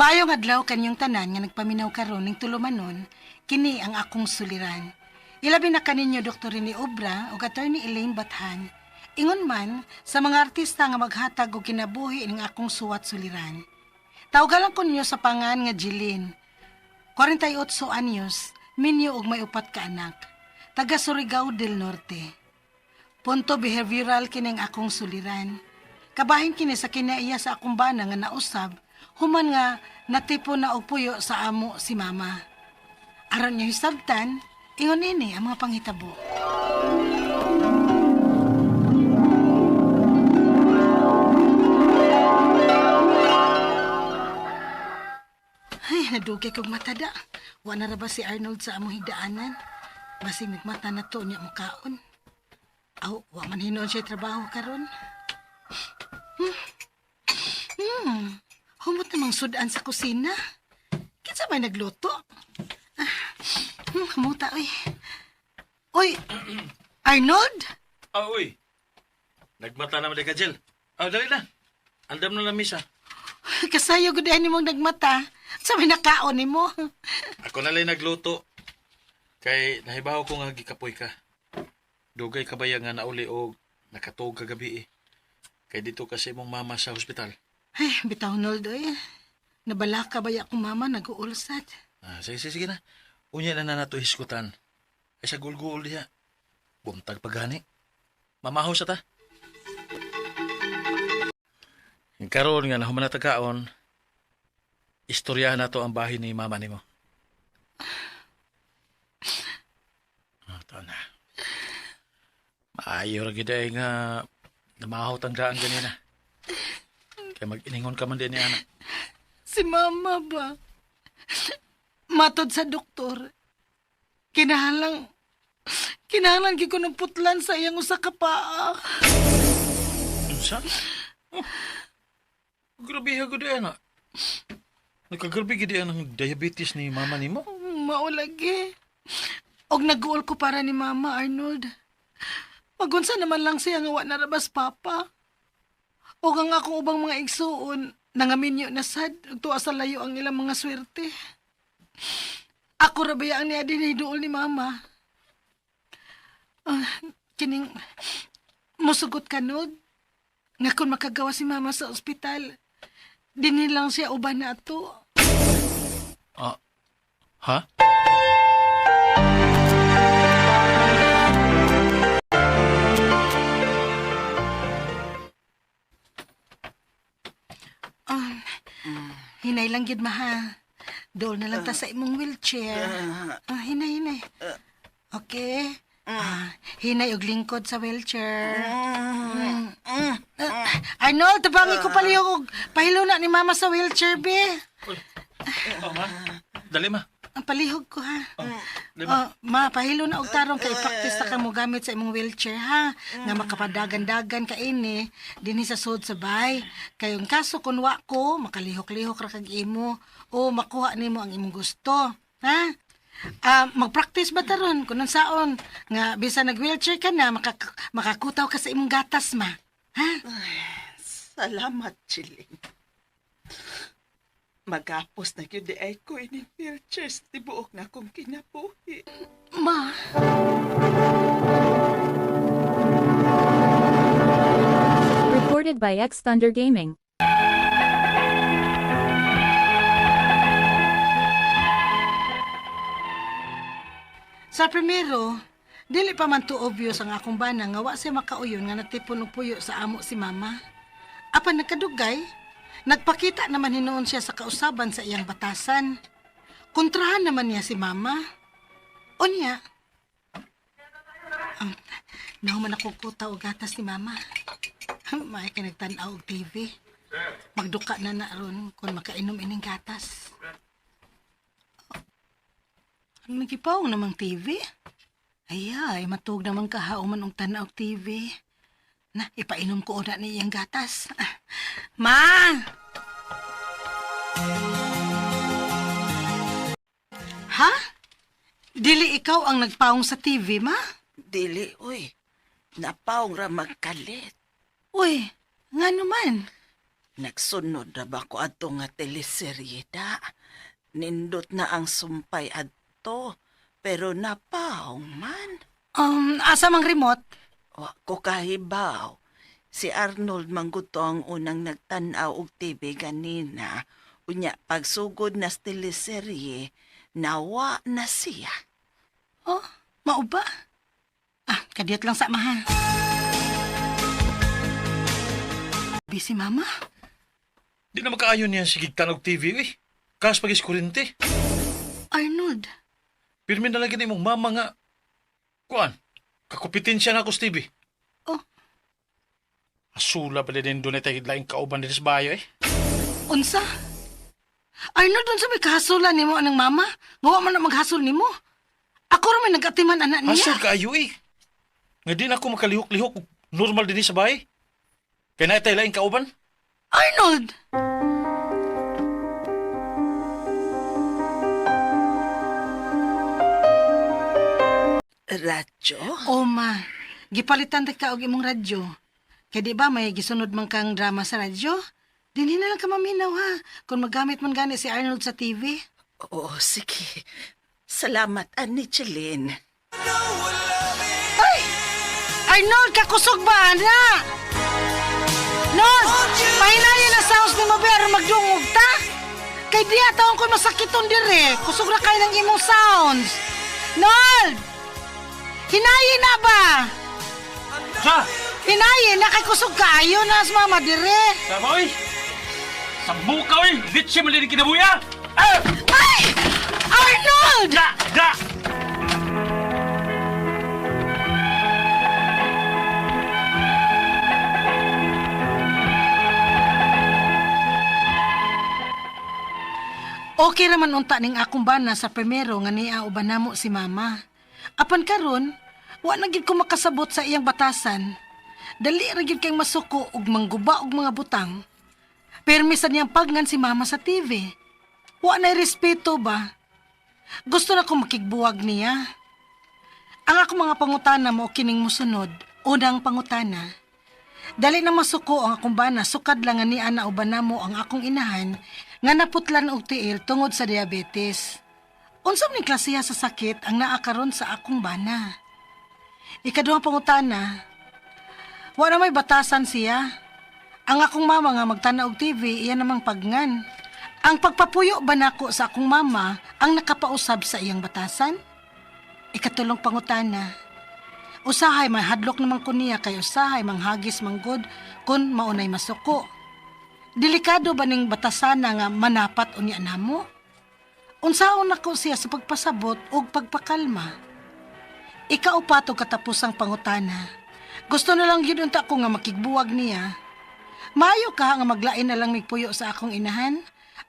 Maayong adlaw kanyang tanan nga nagpaminaw karon ning tulumanon, kini ang akong suliran. Ilabi na kaninyo Dr. Rene Obra o Attorney Elaine Bathan. Ingon man sa mga artista nga maghatag og kinabuhi ning akong suwat suliran. Tawagalan ko ninyo sa pangan nga Jilin. 48 anyos, minyo og may 4 ka anak. Taga Surigao del Norte. Punto behavioral kining akong suliran. Kabahin kini sa kinaiya sa akong bana nga nausab, human nga natipo na og puyo sa amo si mama. Aron niya hisabtan, ingon ini ang mga panghitabo. Ay, nadugay kong matada. Wa na ra ba si Arnold sa among higdaanan? Basig nagmata na to niya mukaon. Aw, wa man hinoon siya trabaho karon. Humot namang sudan sa kusina. Kinsa may nagluto? Hamuta, oy. Oy, Arnold? Uy. Nagmata naman ka, Jill. Dali na. Andam na lang misa. Kasayo gud ni mong nagmata. Sa may nakaon ni mo. Ako na lang nagluto. Kay nahibaw ko nga gikapoy ka. Dugay ka ba nga nauli o nakatog kagabi eh. Kay dito kasi mong mama sa hospital. Ay, bitaw Arnold, oy. Nabala ka ba akong mama nag-uulsad? Sige na. Unya na nato hiskutan. Ay sa gulgul diya. Buntag pagani. Mamahaw sa ta. Yung karoon nga na humanatagaon, istoryahan na to ang bahay ni mama ni mo. Ito na. Maayo ra gid ay nga namahaw tangdaan ganina. Kaya mag-iningon ka man din ni anak. Si mama ba? Matod sa doktor. Kinahanglan gyud ko ng putlan sa iyang usa ka paa. Unsa? Grabe ha gud anak. Nagkagrabe gid ang diabetes ni mama nimo. Mao lagi. Og nag-uol ko para ni mama Arnold. Magunsa naman lang siya nga wa narabas papa. Og ang akong ubang mga igsuon nangaminyo na sad ug tuwa sa layo ang ilang mga swerte. Ako ra bayaan niya din hiduol ni mama. Kining musugot kanod nga kung makagawa si mama sa ospital, din lang siya uban na ato. Ha? Hinay lang gid maha. Dool na lang ta sa imong wheelchair. Hinay. Okay. Hinay og lingkod sa wheelchair. Arnold, tabangi ko palihog og pahilo na ni mama sa wheelchair, be. Ma. Dali ma. Ang palihog ko, ha? Dali ma. Ma, pahilo na og tarong kay practice ta ka mo gamit sa imong wheelchair, ha? Nga makapadagan-dagan ka ini, dinhi sa sud sa bay. Kayong kaso kung wa ko, makalihok-lihok ra kag imo o makuha nimo ang imong gusto, ha? Mag-practice ba taron kung saon nga bisan nag-wheelchair ka na makakutaw ka sa imong gatas, ma? Ha? Salamat, Chilling. Magapos na yun di ay ko ini wheelchair sa tibuok na akong kinabuhi. Ma. Recorded by X Thunder Gaming. Sa primero, dili pa man to obvious ang akong bana nga wa siya makauyon nga natipon og puyo sa amo si mama. Apan nagkadugay, nagpakita naman hinuon siya sa kausaban sa iyang batasan. Kontrahan naman niya si mama. Unya, nahuman ako kutaw og gatas ni mama. May ka nagtanaw og TV. Magduka na ron kung makainom ining gatas. Nagipaong namang TV? Ay, matug naman kahauman og tanaw og TV. Na, ipainom ko una ni iyang gatas. Ma! Ha? Dili ikaw ang nagpaong sa TV, ma? Dili, uy. Napaong ra magkalit. Uy, nga naman. Nagsunod na ba ko ato nga teleserye da? Nindot na ang sumpay adto, pero napaong man. Asa mang remote? Wa ko kahibaw. Si Arnold mangguto ang unang nagtanaw og TV ganina. Unya, pagsugod na sa teleserye, nawa na siya. Oh, mao ba? Kadiyot lang sa maha. Busy mama? Di na makaayon niya sige tanog TV, eh. Kas pagis kurente. Arnold, Pirmin na lagi ni mong mama nga. Kuan, kakupitin siya na ako sa TV. Oh. Asula pa din doon tayo laing kauban din sa bayo, eh. unsa? Arnold, unsa may kahasulan nimo anang mama? Ngawa man na maghasol nimo. Ako ra may nagatiman anak niya. Hasol kaayo, eh. Nga di na ako makalihok-lihok normal din sa bahay. Kaya na tayo laing kauban. Arnold! Radyo? O ma, gipalitan ta ka og imong radyo. Kay di ba may gisunod man kang drama sa radyo? Dinhi na lang ka maminaw ha, kung magamit man gani si Arnold sa TV. Oo, sige. Salamat, Ani Chelin. Ay! Arnold, kakusog ba, ana? Nod, mahinayin na sounds ni mo pero magdungog ta? Kay di ataon ko masakiton dire, kusog na kayo ng imong sounds. Nod! Hinayin na ba? Ha? Hinayin na kay kusog kayo na sa mama dire. Sama, oy! Sambu ka, oy! Litsi malinig kinabuya! Ah! Ay! Arnold! Da! Okay raman unta ning akong bana sa primero nga niya uban namo si mama. Apan karon, wa na gid ko makasabot sa iyang batasan. Dali ra gid kay masuko ug mangguba og mga butang. Permi sa niyang pagngan si mama sa TV. Wa na respeto ba? Gusto na ko makigbuwag niya. Ang akong mga pangutana mo kining musunod. Unang pangutana. Dali na masuko ang akong bana, sukad lang nga ni ana uban namo ang akong inahan nga naputlan og tiil tungod sa diabetes. Unsam ni klasiya sa sakit ang naa karon sa akong bana? Ikaduhang pangutana. Wa na may batasan siya. Ang akong mama nga magtanaw og TV, iyan namang pagngan. Ang pagpapuyo ba nako sa akong mama ang nakapausab sa iyang batasan? Ikatulong pangutana. Usahay mahadlok naman ko niya kay usahay manghagis manggod kun maunay masuko. Delikado ba ning batasana nga manapat unya namo? Unsaon nako siya sa pagpasabot ug pagpakalma? Ikaupat og katapusang pangutana. Gusto na lang gyud unta ko nga makigbuwag niya. Maayo ka nga maglain na lang migpuyo sa akong inahan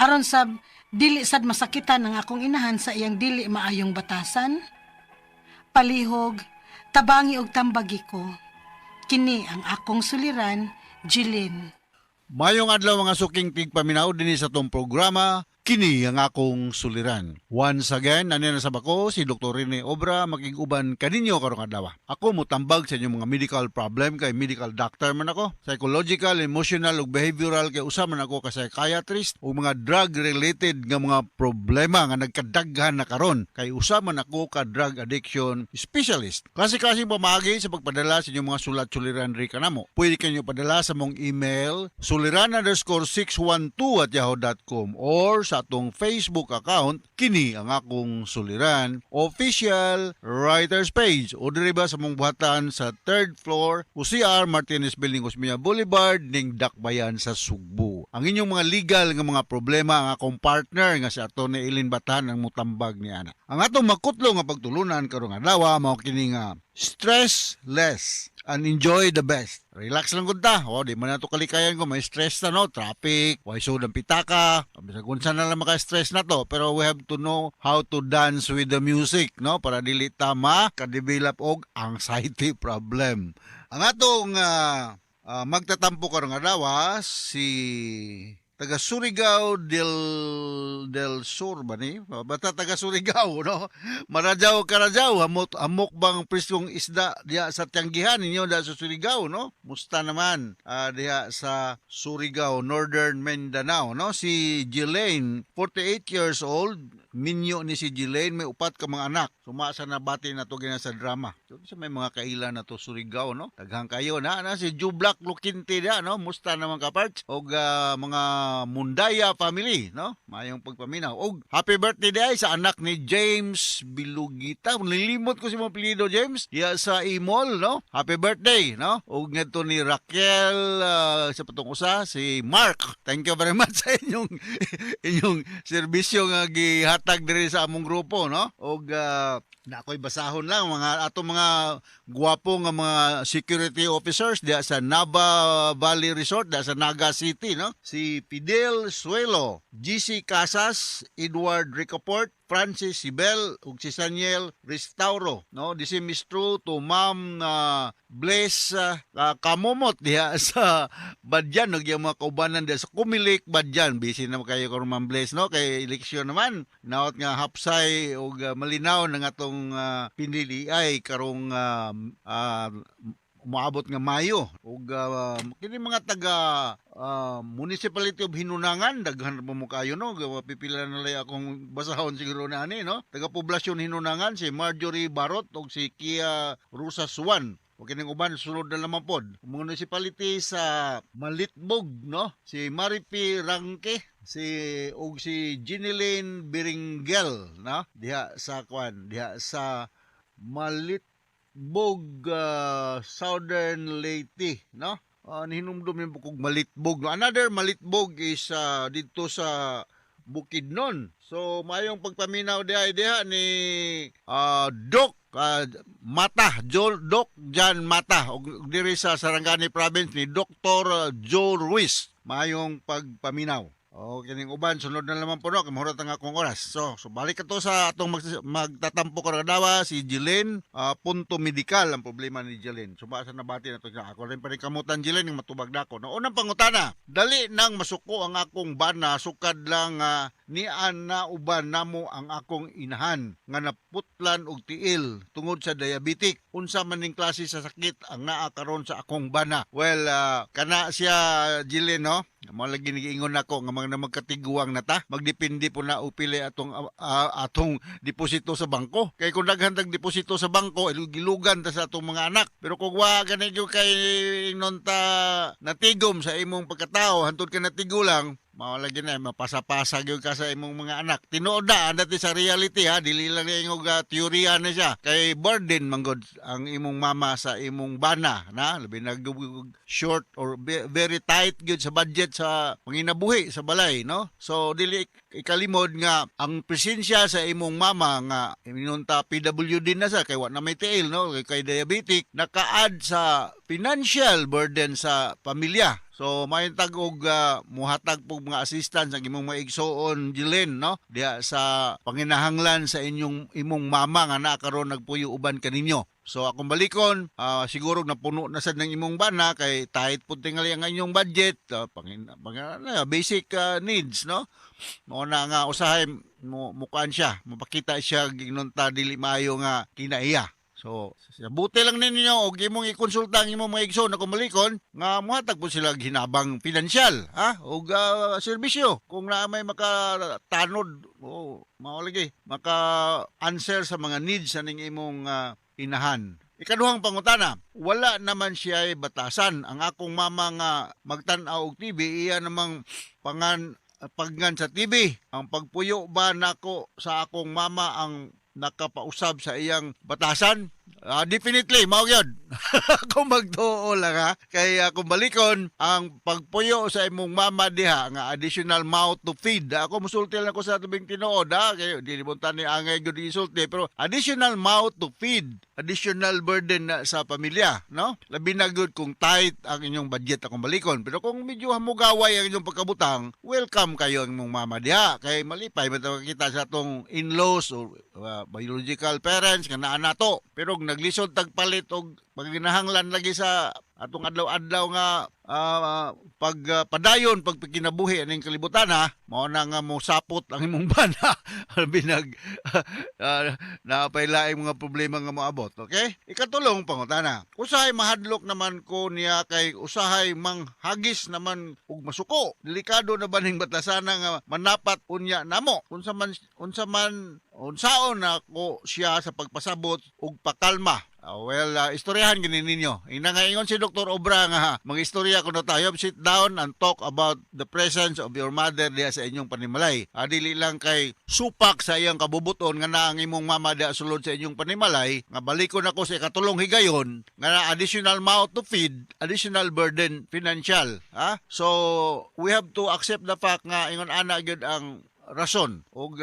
aron sa dili sad masakitan ang akong inahan sa iyang dili maayong batasan. Palihog, tabangi og tambagi ko. Kini ang akong suliran, Jilin. Mayong adlaw mga suking tigpaminaw din sa tong programa, kini ang akong suliran. Once again, ano na sa bako, si Dr. Rene Obra, makiguban kaninyo karong adlaw. Ako mutambag sa inyong mga medical problem, kay medical doctor man ako. Psychological, emotional, ug behavioral, kay usa man ako ka psychiatrist, ug mga drug-related nga mga problema nga nagkadaghan na karon. Kay usa man ako ka drug addiction specialist. Klase-klaseng pamagi sa pagpadala sa inyong mga sulat-suliran ri kanamo. Pwede kanyo padala sa mong email, suliran_612@yahoo.com or sa atong Facebook account, kini ang akong suliran official writers page o diri ba sa mong buhatan sa 3rd floor UCR Martinez Building, Osmeña Boulevard ning Dakbayan sa Sugbo. Ang inyong mga legal nga mga problema ang akong partner nga si Atty. Eileen Batan ang mutambag ni ana. Ang atong makutlo nga pagtulunan karong adlaw mao kini nga stress less and enjoy the best. Relax lang gud ta. O, di man nato kalikayan ko may stress na no, traffic, why so ng pitaka. Bisag unsa na lang maka-stress na to, pero we have to know how to dance with the music, no, para dili ta ka-develop og anxiety problem. Ang atong magtatampo karong adlaw si taga Surigao del Sur ba ni? Basta taga Surigao, no? Marajaw Karajaw, amok bang pristong isda diya sa Tianggihan ninyo da sa Surigao, no? Musta naman diya sa Surigao, Northern Mindanao, no? Si Jelaine, 48 years old, minyo ni si Jelaine, may upat ka mga anak. Sumasa na bati na to gina sa drama. So, sa may mga kailan na to Surigao, no? Daghang kayo na si Jublak Lukinti da, no? Musta naman ka parts? Og mga Mundaya family, no? Mayong pagpaminaw. Og happy birthday day sa anak ni James Bilugita. Nilimot ko si mga apelyido James. Diya sa Imol, no? Happy birthday, no? Og ngadto ni Raquel sa patong usa si Mark. Thank you very much sa inyong serbisyo nga gihatag diri sa among grupo, no? Og na ako'y basahon lang mga atong mga gwapo nga mga security officers diya sa Nava Valley Resort diya sa Naga City, no? Si Fidel Suelo, GC Casas, Edward Ricaport, Francis Sibel ug si Saniel Restauro, no? This is true to Ma'am Bless Kamomot diya sa Badyan ug yung mga kaubanan diya sa Kumilik Badyan. Busy na kayo karon Ma'am Bless, no? Kay eleksyon naman naot nga hapsay ug malinaw ng atong pinili ay karong umaabot nga Mayo ug kini mga taga Municipality of Hinunangan daghan pa mo kayo, no? Pipila na lay akong basahon siguro na ani, no? Taga poblasyon Hinunangan si Marjorie Barot ug si Kia Rusa Suwan. O kining uban sunod na lamang pod. Municipality sa Malitbog, no? Si Maripi Rangke, si Ginilene Biringel, no? Diha sa Malitbog, Southern Leyte, no? Nihinumdum yung bukog Malitbog, no? Another Malitbog is dito sa Bukidnon. So mayong pagpaminaw diha ni Doc Doc Jan Mata og diri sa Sarangani Province ni Dr. Joe Ruiz. Mayong pagpaminaw. O kining uban sunod na naman po, no, kamahurot ang akong oras. So balik ka to sa atong magtatampo karadawa si Jelen, punto medikal ang problema ni Jelen. So basa na bati na to siya. Ako rin pa rin kamutan Jelen ng matubag dako. No, unang pangutana, dali nang masuko ang akong bana sukad lang nian na uban namo ang akong inahan nga naputlan og tiil tungod sa diabetic. Unsa man ning klase sa sakit ang naa karon sa akong bana? Well, kana siya Jelen, no? Mo lagi nigiingon nako nga mga magkatiguang na ta, magdepende po na upili atong deposito sa bangko. Kay kung daghan tag deposito sa bangko, gilugan ta sa atong mga anak. Pero kung wa ganay gyud kay non ta natigom sa imong pagkatao, hantod ka natigo lang, mawala gyud na mapasa-pasa gyud ka sa imong mga anak. Tinuod na dati sa reality, ha, dili lang ingog teorya na siya. Kay burden manggod ang imong mama sa imong bana, na labi nag short or very tight gyud sa budget sa panginabuhi sa balay, no? So dili ikalimod nga ang presensya sa imong mama nga minunta PWD na sa kay wa na may tiil, no? Kay diabetic, naka-add sa financial burden sa pamilya. So may tagog muhatag po mga assistance ang imong maigsoon Jelen, no? Diya sa panginahanglan sa imong mama nga na karon nagpuyo uban kaninyo. So akong balikon, siguro napuno na sad ng imong bana kay tight pud tingali ang inyong budget, basic needs, no? Mo na nga usahay mukaan siya, mapakita siya ginunta dili maayo nga kinaiya. So, buti lang ninyo og imong ikonsulta ang imong mga igsoon na kumalikon nga muhatag po sila hinabang pinansyal, ha? Og serbisyo kung na may makatanod o mao lagi maka-answer sa mga needs sa ning imong inahan. Ikaduhang pangutana, wala naman siya batasan. Ang akong mama nga magtan-aw og TV, iya namang paggan sa TV. Ang pagpuyo ba nako sa akong mama ang nakapausab sa iyang batasan? Definitely, mao gyud. Kung magtuo lang, ha. Kay kung balikon ang pagpuyo sa imong mama diha nga additional mouth to feed. Ako musulti lang ko sa tubing tinuod, ha. Kay dili mo tani angay gyud isulti, pero additional mouth to feed, additional burden na sa pamilya, no? Labi na gyud kung tight ang inyong budget akong balikon. Pero kung medyo hamugaway ang inyong pagkabutang, welcome kayo ang imong mama diha. Kay malipay man kita sa atong in-laws or biological parents nga naa nato. Pero naglisod tagpalit og pagginahanglan lagi sa atong adlaw-adlaw nga pagpadayon pagkinabuhi aning kalibutan ha, mao na nga mo sapot ang imong bana binag napailaing mga problema nga moabot. Okay, ikatulong pangutana, usahay mahadlok naman ko niya kay usahay manghagis naman og masuko, delikado na ba ning batasana nga manapat unya namo unsaon na ko siya sa pagpasabot og pakalma. Istoryahan gini ninyo. Ina nga ingon si Dr. Obra nga mag-istorya kuno tayo, sit down and talk about the presence of your mother diha sa inyong panimalay. Dili lang kay supak sa iyang kabubuton nga na ang imong mama diha sulod sa inyong panimalay, nga balikon ako sa ikatulong higayon nga na additional mouth to feed, additional burden financial. So we have to accept the fact nga ingon ana gyud ang rason og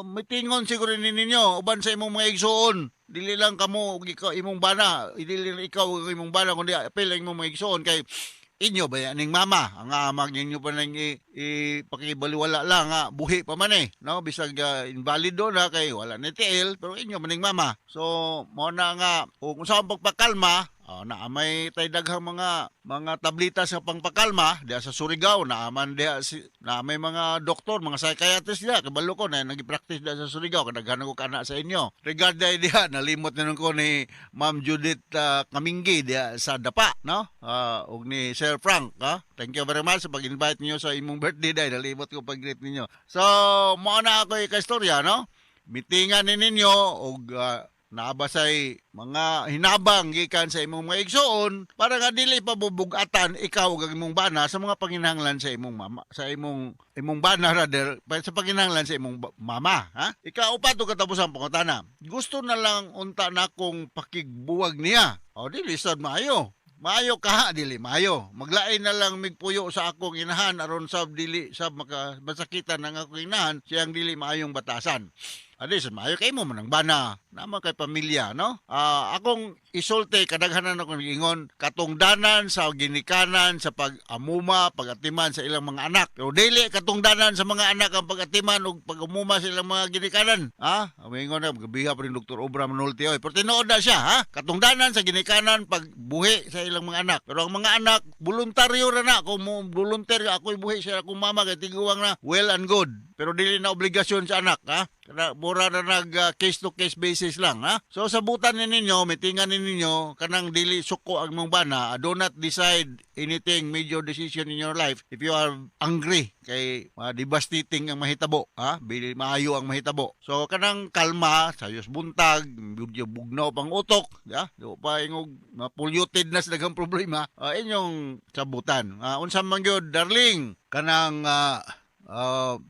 mitingon siguro ninyo uban sa imong mga igsuon. Dili lang kamo ikaw imong bana, dili lang ikaw imong bana kundi apel ang imong mga igsuon kay inyo ba ning mama ang amag ninyo pa nang ipakibaliwala lang nga buhi pa man no, bisag invalido na kay wala ni tiil pero inyo maning mama. So mo na nga kung saan pagpakalma, na may tay daghang mga tablita sa pangpakalma diha sa Surigao, naaman diha na may mga doktor, mga psychiatrist diha kabalo ko na nagi-practice diha sa Surigao, kadaghan ko kana sa inyo. Regarding diha nalimot na ko ni Ma'am Judith Kaminggi diha sa Dapa, no? Ug ni Sir Frank, thank you very much sa pag-invite niyo sa imong birthday day, nalimot ko pag-greet ninyo. So mo na ako ikastorya, no? Mitingan ninyo og naabasay mga hinabang gikan sa imong mga igsuon para nga dili pa bubugatan ikaw ug imong bana sa mga panginahanglan sa imong mama, sa imong bana rather sa panginahanglan sa imong mama. Ikaw upat og katapusan pangutana, gusto na lang unta na kong pakigbuwag niya. Dili sad maayo ka, dili maayo. Maglain na lang migpuyo sa akong inahan aron sab dili sab masakitan ng akong inahan siyang dili maayong batasan. Sa maayo kay mo manang bana, naman kay pamilya, no? Akong isulti kadaghanan ako ingon katungdanan sa ginikanan sa pag-amuma, pag-atiman sa ilang mga anak. Pero dili katungdanan sa mga anak ang pag-atiman ug pag-amuma sa ilang mga ginikanan. Ingon na gabiha pa rin Dr. Obra Manulti oy. Pero tinuod na siya, katungdanan sa ginikanan pagbuhi sa ilang mga anak. Pero ang mga anak voluntaryo ra na, kung volunteer ako'y buhi sa akong mama kay tiguwang na well and good. Pero dili na obligasyon sa anak, Kada mura na case to case basis lang, So sabutan ninyo, mitingan ninyo kanang dili suko ang mong bana. Do not decide anything major decision in your life if you are angry kay devastating ang mahitabo, Bili maayo ang mahitabo. So kanang kalma, sayos buntag, medyo bugnaw pang utok, do pa ingog polluted na sa daghang problema. Inyong sabutan. Unsa man gyud darling, kanang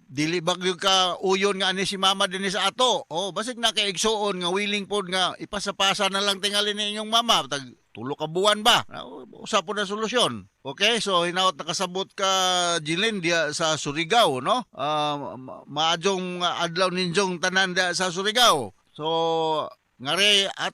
dili bagyo ka uyon nga ani si mama din sa ato. Basig na kay igsuon nga willing pod nga ipasapasa na lang tingali ni inyong mama tag tulo ka buwan ba. Usa po na solusyon. Okay, so hinaot nakasabot ka Jilin dia sa Surigao, no? Maadjong adlaw ninjong tanan dia sa Surigao. So ngari at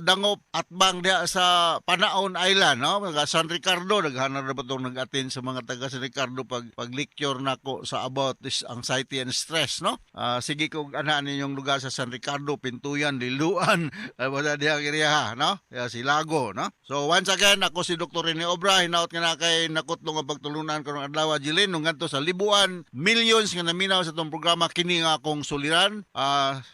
dangop at bang dia sa Panaon Island, no? Mga San Ricardo, daghanan ra ba tong nag-attend sa mga taga San Ricardo pag lecture nako sa about this anxiety and stress, no? Sige ko ana ninyong lugar sa San Ricardo, Pintuyan, Liluan, wala diha area, no? Silago, no? So once again, ako si Dr. Rene Obra, hinaot nga na kay nakutlong nga pagtulunan karong adlaw Jilin nung ngadto sa libuan, millions nga naminaw sa tong programa kini nga akong suliran.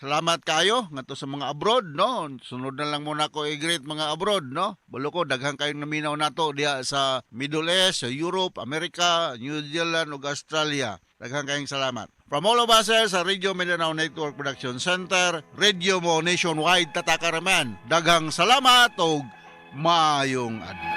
Salamat kayo ngadto sa mga abroad, no? Sunod na lang muna ko i-greet mga abroad, no? Balo ko daghang kayong naminaw nato diha sa Middle East, sa Europe, America, New Zealand ug Australia. Daghang kayong salamat. From all of us sa Radio Mindanao Network Production Center, Radio Mo Nationwide Tatakaraman. Daghang salamat ug maayong adlaw.